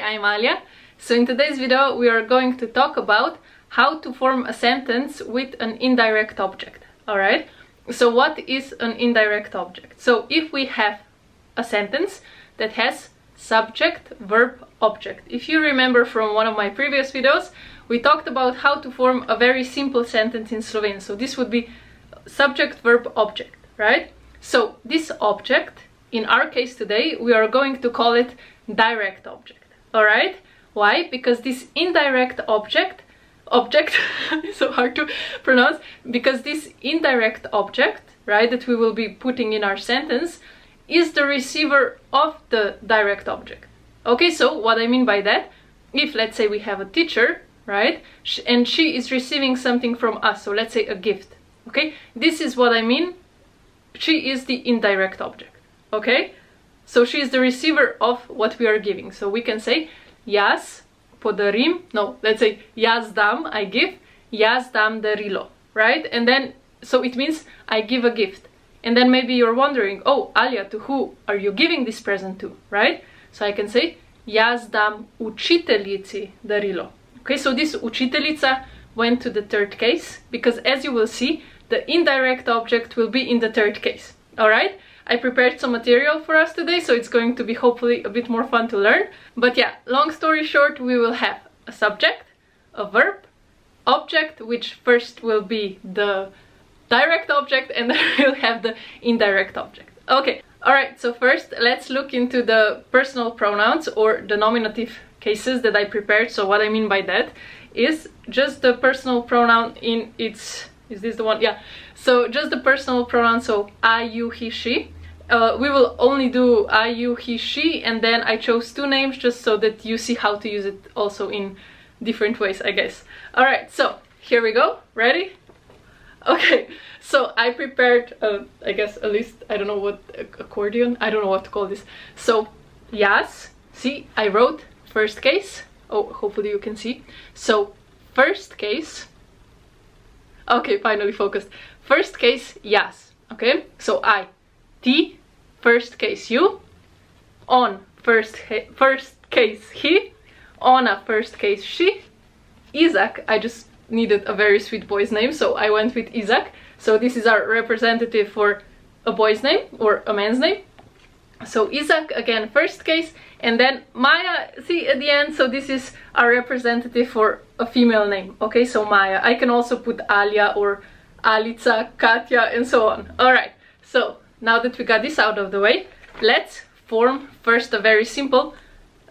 I'm Alia. So in today's video we are going to talk about how to form a sentence with an indirect object. Alright? So what is an indirect object? So if we have a sentence that has subject, verb, object. If you remember from one of my previous videos, we talked about how to form a very simple sentence in Slovene. So this would be subject, verb, object, right? So this object, in our case today, we are going to call it direct object. Alright? Why? Because this indirect object, so hard to pronounce, because this indirect object, right, that we will be putting in our sentence, is the receiver of the direct object. Okay, so what I mean by that, if let's say we have a teacher, right, and she is receiving something from us, so let's say a gift, okay, this is what I mean, she is the indirect object, okay, so she is the receiver of what we are giving. So we can say, jaz podarim, no, let's say, jaz dam, I give, jaz dam darilo, right, and then, so it means I give a gift. And then maybe you're wondering, oh, Alia, to who are you giving this present to, right? So I can say, jaz dam učiteljici darilo. Okay, so this učiteljica went to the third case, because as you will see, the indirect object will be in the third case. Alright? I prepared some material for us today, so it's going to be hopefully a bit more fun to learn. But yeah, long story short, we will have a subject, a verb, object, which first will be the direct object, and then we'll have the indirect object. Okay, alright, so first let's look into the personal pronouns or the nominative cases that I prepared. So what I mean by that is just the personal pronoun in its... Is this the one? Yeah. So just the personal pronoun, so I, you, he, she. We will only do I, you, he, she, and then I chose two names just so that you see how to use it also in different ways, I guess. Alright, so here we go. Ready? Okay, so I prepared, I guess, a list. I don't know what, accordion? I don't know what to call this. So, jaz, see, I wrote first case. Oh, hopefully you can see. So, first case. Okay, finally focused. First case, jaz. Okay, so I. Ti, first case, you. On, first case, he. Ona, first case, she. Izak, I just needed a very sweet boy's name, so I went with Izak. So this is our representative for a boy's name or a man's name. So Izak, again, first case, and then Maya, see, at the end, so this is our representative for a female name. Okay, so Maya. I can also put Alia or Alica, Katja, and so on. Alright, so now that we got this out of the way, let's form first a very simple,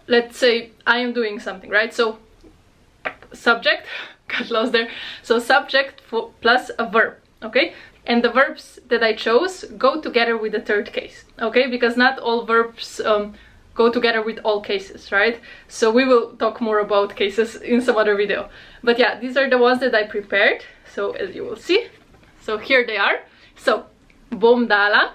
let's say I am doing something, right? So subject, got lost there. So subject plus a verb, okay? And the verbs that I chose go together with the third case, okay? Because not all verbs go together with all cases, right? So we will talk more about cases in some other video. But yeah, these are the ones that I prepared, so as you will see. So here they are. So, bom dala,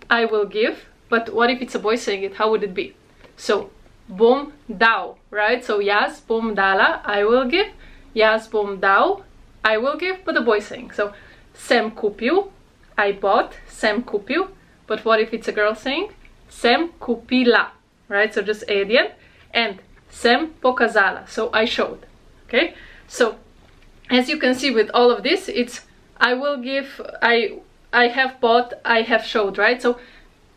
I will give, but what if it's a boy saying it? How would it be? So, bom dao, right? So, jaz bom dala, I will give. Jaz bom dal, I will give, but the boy saying. So, sem kupil, I bought, sem kupil, but what if it's a girl saying? Sem kupila, right? So just a at the end. And sem pokazala, so I showed, okay? So, as you can see with all of this, it's I will give, I have bought, I have showed, right? So,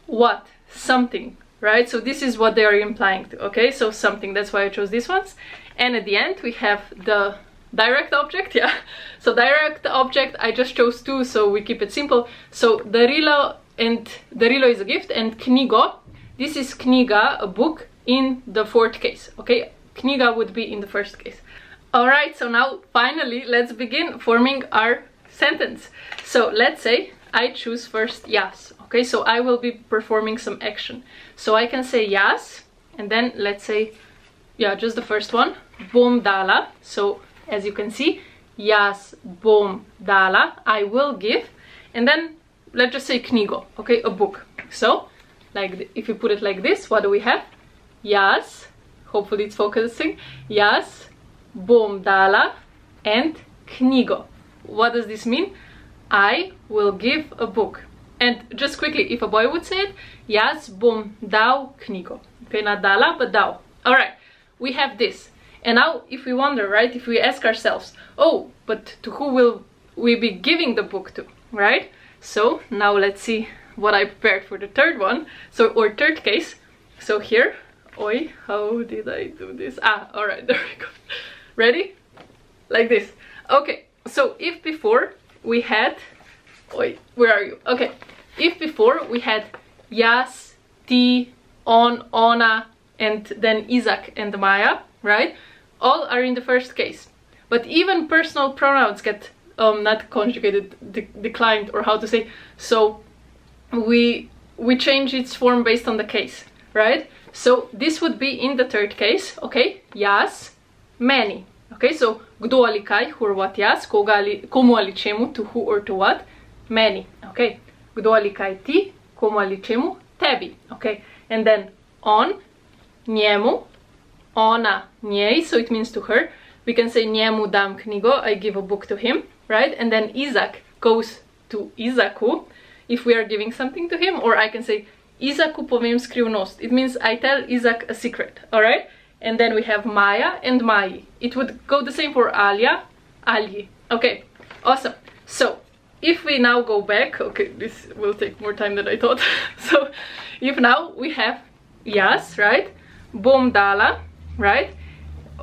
what? Something, right? So this is what they are implying to, okay? So something, that's why I chose these ones. And at the end, we have the direct object, yeah. So direct object, I just chose two, so we keep it simple. So darilo, and darilo is a gift, and knjigo, this is knjiga, a book, in the fourth case, okay? Knjiga would be in the first case. Alright, so now finally let's begin forming our sentence. So let's say I choose first jaz, okay? So I will be performing some action. So I can say jaz, and then let's say, yeah, just the first one, bom dala. So as you can see, jaz bom dala, I will give, and then let's just say knjigo, okay, a book. So, like if you put it like this, what do we have? Jaz, hopefully it's focusing, jaz bom dala and knjigo. What does this mean? I will give a book. And just quickly, if a boy would say it, jaz bom dal knjigo. Okay, not dala, but dal. Alright, we have this. And now if we wonder, right, if we ask ourselves, oh, but to who will we be giving the book to, right? So now let's see what I prepared for the third one, so, or third case. So here, oi, how did I do this? Ah, all right, there we go. Ready? Like this. Okay, so if before we had, oi, where are you? Okay, if before we had jaz, ti, on, ona, and then Isaac and Maya, right? All are in the first case. But even personal pronouns get not conjugated, declined, or how to say. So we change its form based on the case, right? So this would be in the third case, okay? Jaz, meni. Okay, so kdo ali kaj, who or what jaz, koga ali, komu ali čemu, to who or to what, meni. Okay, kdo ali kaj ti, komu ali čemu, tebi. Okay, and then on, njemu, ona, njej, so it means to her. We can say njemu dam knjigo, I give a book to him, right? And then Isaac goes to Izaku if we are giving something to him, or I can say Izaku povem skrivnost. It means I tell Isaac a secret, all right? And then we have Maya and Maji. It would go the same for Alja, Alji. Okay, awesome. So if we now go back, okay, this will take more time than I thought. So if now we have jaz, right? Bom dala, right?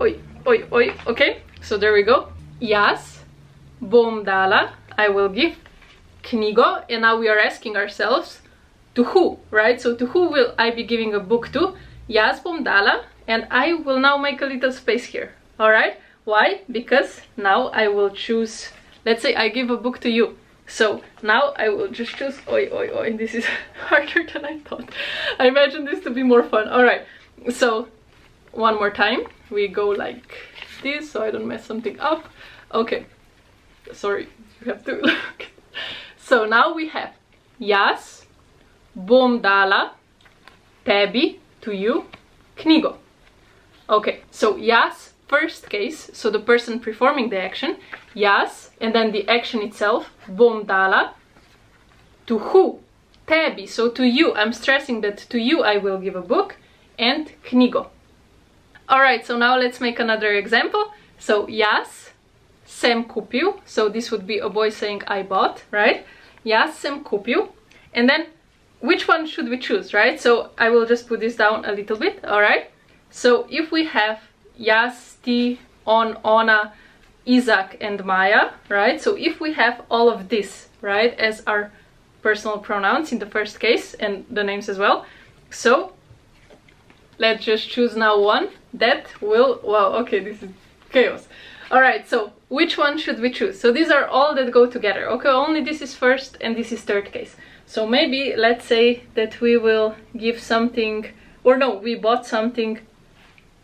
Oi, oi, oi, okay, so there we go. Jaz, bom dala, I will give knjigo, and now we are asking ourselves, to who, right? So to who will I be giving a book to? Jaz bom dala, and I will now make a little space here, all right? Why? Because now I will choose, let's say I give a book to you. So now I will just choose, oi, oi, oi, this is harder than I thought. I imagined this to be more fun. All right, so one more time, we go like this, so I don't mess something up. Okay, sorry, you have to look. So now we have jaz, bom dala, tebi, to you, knjigo. Okay, so jaz, first case, so the person performing the action, jaz, and then the action itself, bom dala, to who? Tebi, so to you. I'm stressing that to you I will give a book, and knjigo. Alright, so now let's make another example. So jaz sem kupil, so this would be a boy saying I bought, right? Jaz sem kupil, and then which one should we choose, right? So I will just put this down a little bit, alright? So if we have jaz, ti, on, ona, Isaac, and Maya, right? So if we have all of this, right, as our personal pronouns in the first case, and the names as well, so let's just choose now one that will, wow, okay, this is chaos. All right, so which one should we choose? So these are all that go together. Okay, only this is first and this is third case. So maybe let's say that we will give something, or no, we bought something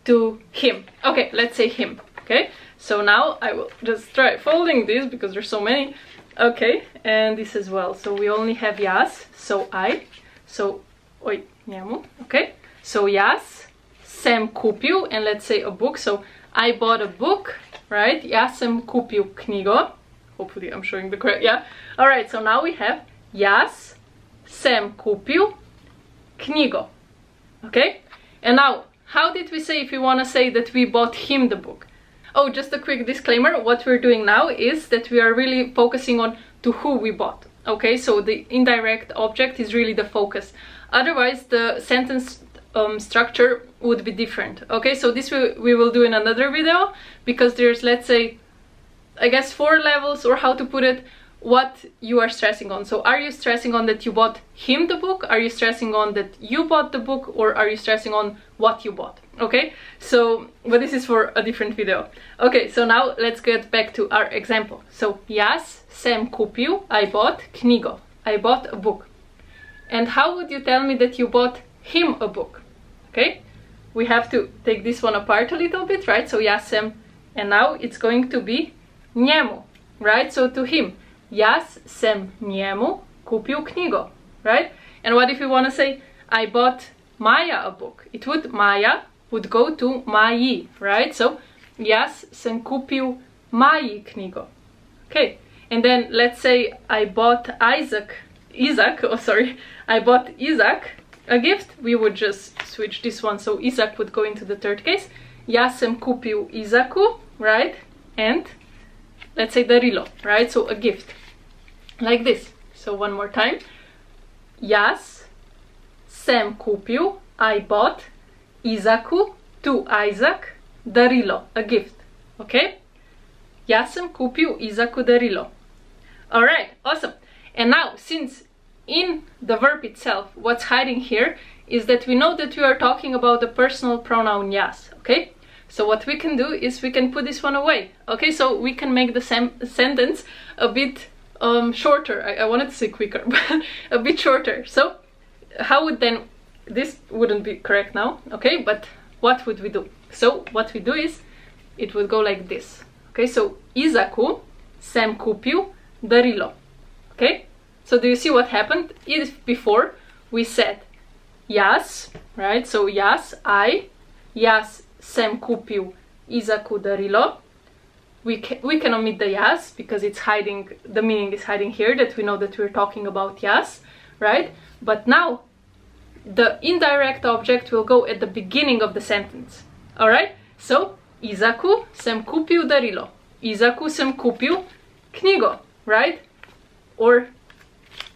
to him. Okay, let's say him. Okay, so now I will just try folding this because there's so many. Okay, and this as well. So we only have jaz, so I, so oj, njemu. Okay, so jaz sem kupil, and let's say a book. So I bought a book, right? Jaz sem kupil knjigo. Hopefully I'm showing the correct, yeah. All right, so now we have jaz sem kupil knjigo. Okay, and now how did we say if we want to say that we bought him the book? Oh, just a quick disclaimer. What we're doing now is that we are really focusing on to who we bought. Okay, so the indirect object is really the focus. Otherwise, the sentence structure would be different. Okay, so this we will do in another video, because there's, let's say, I guess 4 levels, or how to put it, what you are stressing on. So are you stressing on that you bought him the book? Are you stressing on that you bought the book? Or are you stressing on what you bought? Okay, so, but this is for a different video. Okay, so now let's get back to our example. So jaz sem kupil, I bought knjigo. I bought a book. And how would you tell me that you bought him a book? Okay, we have to take this one apart a little bit, right? So jaz sem, and now it's going to be njemu, right? So to him. Jaz sem njemu kupil knjigo, right? And what if you want to say, I bought Maya a book? It would, Maya would go to Maji, right? So, jaz sem kupil Maji knjigo. Okay, and then let's say I bought Isaac, I bought Isaac a gift. We would just switch this one, so Isaac would go into the third case, Jaz sem kupil Izaku, right? And let's say darilo, right? So a gift. Like this. So one more time. Jaz sem kupil, I bought, Izaku, to Isaac, darilo, a gift. Okay? Jaz sem kupil Izaku darilo. Alright, awesome. And now, since in the verb itself, what's hiding here is that we know that we are talking about the personal pronoun jaz, okay? So what we can do is we can put this one away, okay? So we can make the sentence a bit shorter. I wanted to say quicker, but a bit shorter. So how would then, this wouldn't be correct now, okay? But what would we do? So what we do is, it would go like this, okay? So Izaku sem kupil darilo, okay? So do you see what happened? If before we said jaz, right? So jaz, I, jaz sem kupil Izaku darilo. We can omit the jaz because it's hiding, the meaning is hiding here, that we know that we're talking about jaz, right? But now the indirect object will go at the beginning of the sentence, alright? So Izaku sem kupil darilo. Izaku sem kupil knjigo, right? Or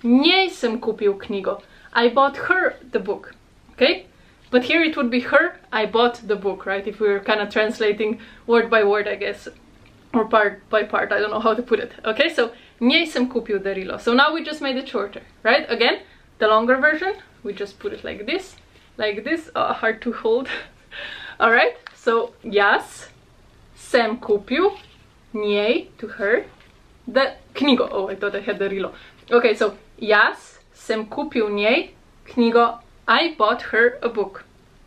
njej sem kupil knjigo. I bought her the book, okay? But here it would be her, I bought the book, right? If we were kind of translating word by word, I guess, or part by part, I don't know how to put it, okay? So njej sem kupil darilo. So now we just made it shorter, right? Again, the longer version, we just put it like this, hard to hold. All right, so jaz sem kupil njej, to her, the knjigo. Oh, I thought I had darilo. Okay, so jaz sem kupil njej knjigo. I bought her a book.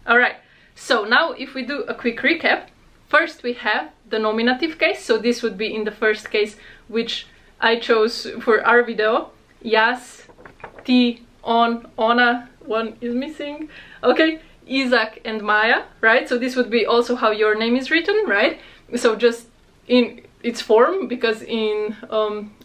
All right, so now if we do a quick recap, first we have the nominative case. So this would be in the first case, which I chose for our video. Jaz, ti, on, ona, one is missing. Okay, Isaac and Maya, right? So this would be also how your name is written, right? So just in its form, because in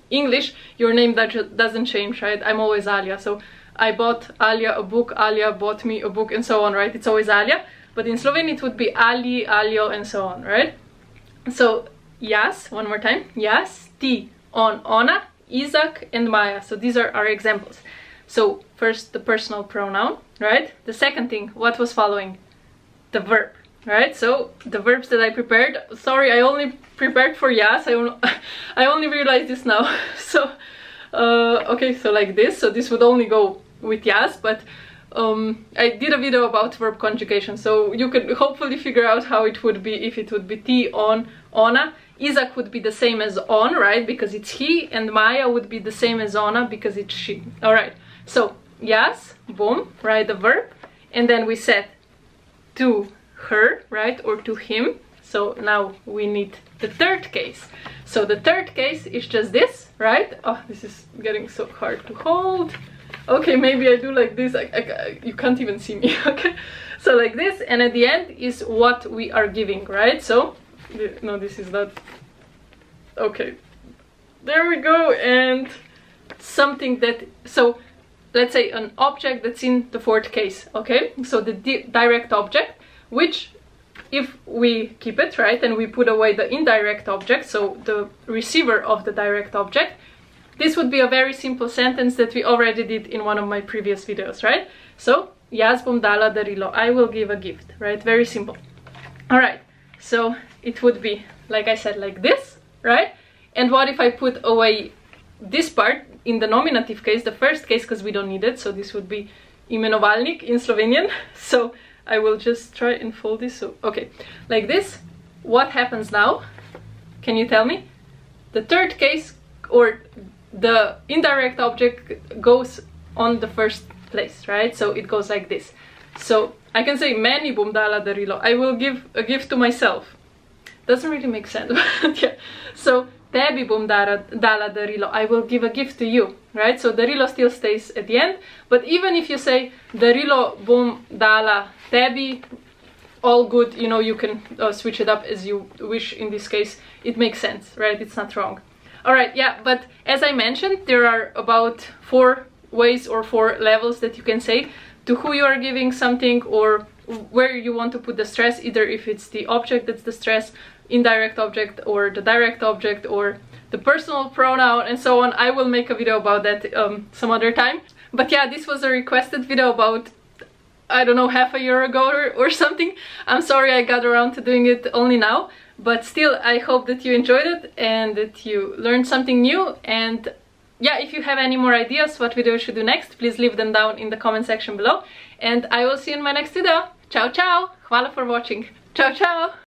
English your name doesn't change, right? I'm always Alia, so I bought Alia a book, Alia bought me a book, and so on, right? It's always Alia, but in Slovene it would be Ali, Alio, and so on, right? So jaz, one more time, jaz, ti, on, ona, Isaac, and Maya. So these are our examples. So first the personal pronoun, right? The second thing, what was following? The verb, right? So the verbs that I prepared, sorry, I only prepared for jaz, I only realized this now. So okay, so like this, so this would only go with jaz, but I did a video about verb conjugation, so you could hopefully figure out how it would be if it would be ti, on, ona. Isaac would be the same as on, right, because it's he, and Maya would be the same as ona because it's she. All right, so jaz, boom, right, the verb, and then we said to her, right, or to him. So now we need the third case. So the third case is just this, right? Oh, this is getting so hard to hold. Okay, maybe I do like this. You can't even see me, okay? So like this, and at the end is what we are giving, right? So, no, this is not... Okay, there we go, and something that... So, let's say an object that's in the fourth case, okay? So the direct object, which... if we keep it, right, and we put away the indirect object, so the receiver of the direct object, this would be a very simple sentence that we already did in one of my previous videos, right? So, jaz bom dala darilo, I will give a gift, right? Very simple. All right, so it would be, like I said, like this, right? And what if I put away this part in the nominative case, the first case, because we don't need it, so this would be imenovalnik in Slovenian. So I will just try and fold this, so okay, like this. What happens now? Can you tell me? The third case, or the indirect object, goes on the first place, right? So it goes like this. So I can say meni bom dala darilo, I will give a gift to myself. Doesn't really make sense, but yeah. So tebi bom dala darilo, I will give a gift to you, right? So darilo still stays at the end, but even if you say darilo bom dala tebi, all good, you know, you can switch it up as you wish. In this case, it makes sense, right? It's not wrong. All right, yeah, but as I mentioned, there are about 4 ways or 4 levels that you can say to who you are giving something, or where you want to put the stress, either if it's the object that's the stress, indirect object, or the direct object, or the personal pronoun, and so on. I will make a video about that some other time. But yeah, this was a requested video about, I don't know, half a year ago or something. I'm sorry I got around to doing it only now, but still I hope that you enjoyed it and that you learned something new. And yeah, if you have any more ideas what video I should do next, please leave them down in the comment section below, and I will see you in my next video. Ciao ciao! Hvala for watching. Ciao ciao!